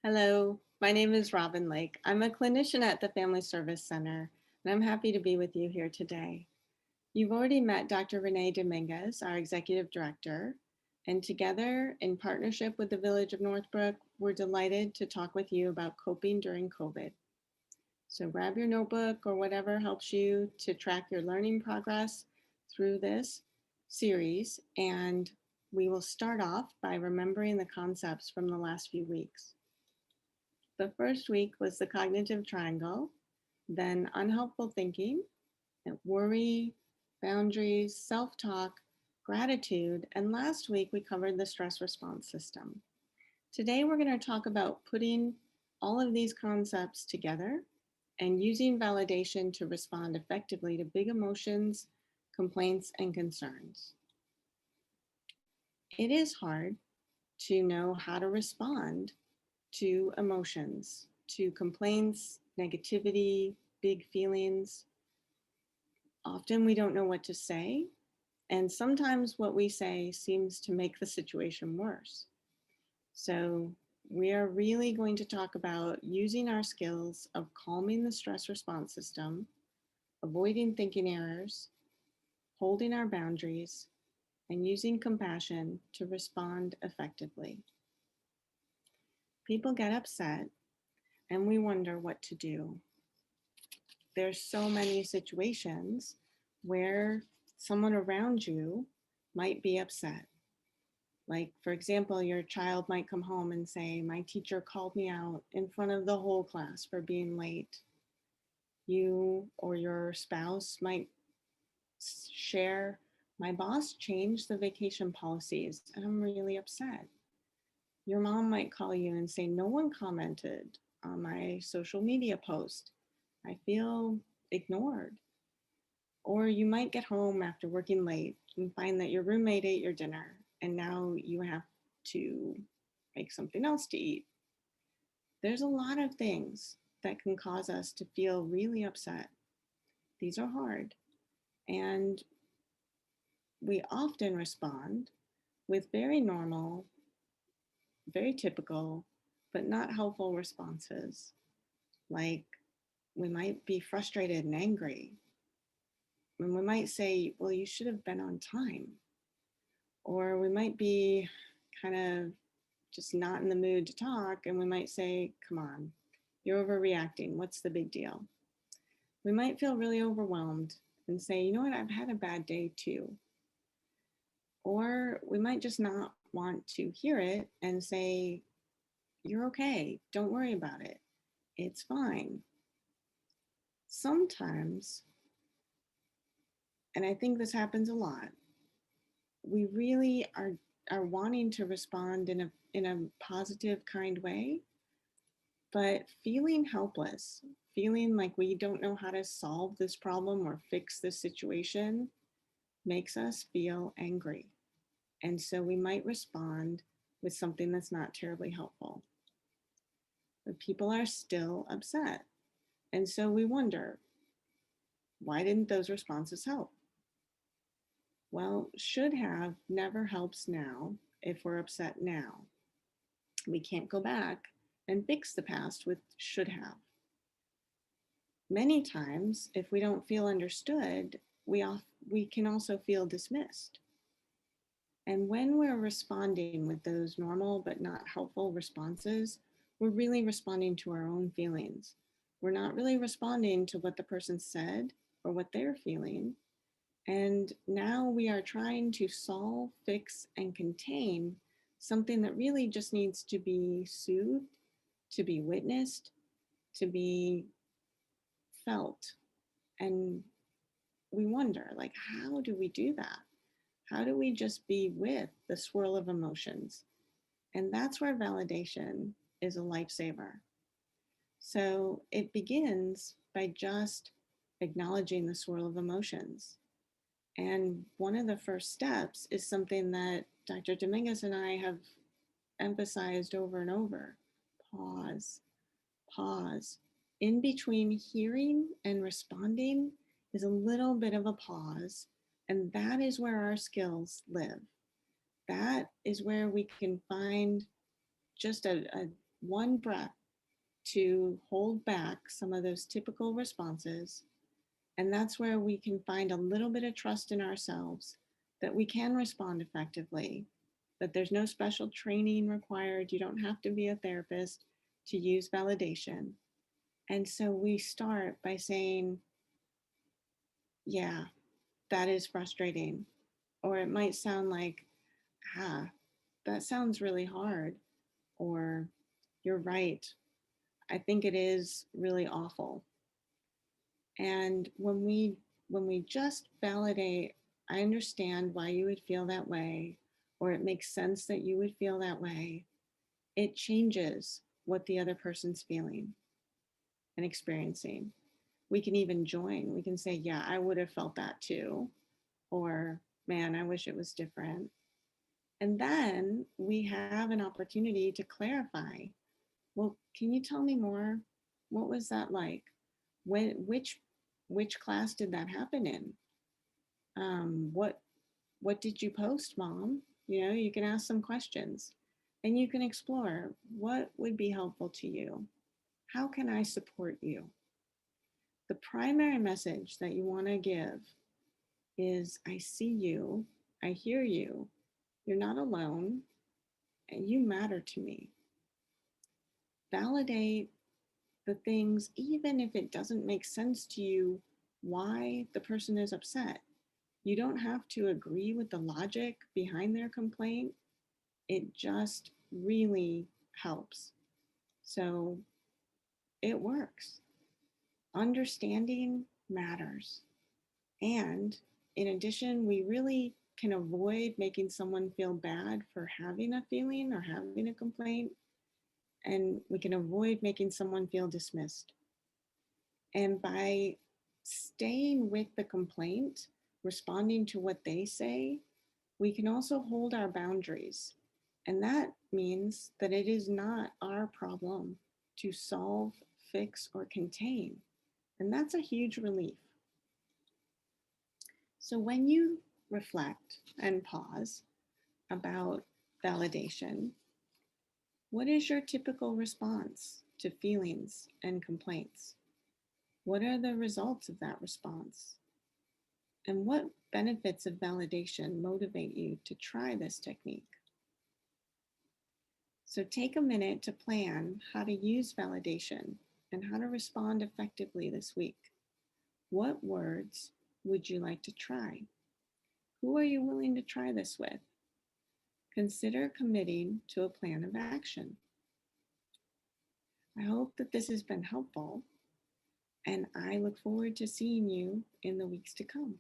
Hello, my name is Robin Lake. I'm a clinician at the Family Service Center, and I'm happy to be with you here today. You've already met Dr. Renee Dominguez, our executive director, and together, in partnership with the Village of Northbrook, we're delighted to talk with you about coping during COVID. So grab your notebook or whatever helps you to track your learning progress through this series, and we will start off by remembering the concepts from the last few weeks. The first week was the cognitive triangle, then unhelpful thinking, worry, boundaries, self-talk, gratitude, and last week we covered the stress response system. Today we're going to talk about putting all of these concepts together and using validation to respond effectively to big emotions, complaints, and concerns. It is hard to know how to respond to emotions, to complaints, negativity, big feelings. Often we don't know what to say, and sometimes what we say seems to make the situation worse. So we are really going to talk about using our skills of calming the stress response system, avoiding thinking errors, holding our boundaries, and using compassion to respond effectively. People get upset and we wonder what to do. There's so many situations where someone around you might be upset. Like, for example, your child might come home and say, my teacher called me out in front of the whole class for being late. You or your spouse might share, my boss changed the vacation policies and I'm really upset. Your mom might call you and say, no one commented on my social media post. I feel ignored. Or you might get home after working late and find that your roommate ate your dinner and now you have to make something else to eat. There's a lot of things that can cause us to feel really upset. These are hard. And we often respond with very normal, very typical, but not helpful responses. Like we might be frustrated and angry. And we might say, well, you should have been on time. Or we might be kind of just not in the mood to talk. And we might say, come on, you're overreacting. What's the big deal? We might feel really overwhelmed and say, you know what, I've had a bad day too. Or we might just not want to hear it and say, you're okay. Don't worry about it. It's fine. Sometimes, and I think this happens a lot, we really are wanting to respond in a positive, kind way, but feeling helpless, feeling like we don't know how to solve this problem or fix this situation makes us feel angry. And so we might respond with something that's not terribly helpful. But people are still upset. And so we wonder, why didn't those responses help? Well, should have never helps now if we're upset now. We can't go back and fix the past with should have. Many times, if we don't feel understood, we can also feel dismissed. And when we're responding with those normal but not helpful responses, we're really responding to our own feelings. We're not really responding to what the person said or what they're feeling. And now we are trying to solve, fix, and contain something that really just needs to be soothed, to be witnessed, to be felt. And we wonder, like, how do we do that? How do we just be with the swirl of emotions? And that's where validation is a lifesaver. So it begins by just acknowledging the swirl of emotions. And one of the first steps is something that Dr. Dominguez and I have emphasized over and over. Pause, pause. In between hearing and responding is a little bit of a pause. And that is where our skills live. That is where we can find just a one breath to hold back some of those typical responses. And that's where we can find a little bit of trust in ourselves that we can respond effectively, that there's no special training required. You don't have to be a therapist to use validation. And so we start by saying, yeah, that is frustrating. Or it might sound like, ah, that sounds really hard. Or you're right. I think it is really awful. And when we just validate, I understand why you would feel that way, or it makes sense that you would feel that way, it changes what the other person's feeling and experiencing. We can even join. We can say, yeah, I would have felt that too. Or, man, I wish it was different. And then we have an opportunity to clarify. Well, can you tell me more? What was that like? When, which class did that happen in? What did you post, Mom? You know, you can ask some questions and you can explore what would be helpful to you. How can I support you? The primary message that you want to give is I see you, I hear you, you're not alone, and you matter to me. Validate the things, even if it doesn't make sense to you why the person is upset. You don't have to agree with the logic behind their complaint. It just really helps. So it works. Understanding matters. And in addition, we really can avoid making someone feel bad for having a feeling or having a complaint. And we can avoid making someone feel dismissed. And by staying with the complaint, responding to what they say, we can also hold our boundaries. And that means that it is not our problem to solve, fix, or contain. And that's a huge relief. So when you reflect and pause about validation, what is your typical response to feelings and complaints? What are the results of that response? And what benefits of validation motivate you to try this technique? So take a minute to plan how to use validation and how to respond effectively this week. What words would you like to try? Who are you willing to try this with? Consider committing to a plan of action. I hope that this has been helpful, and I look forward to seeing you in the weeks to come.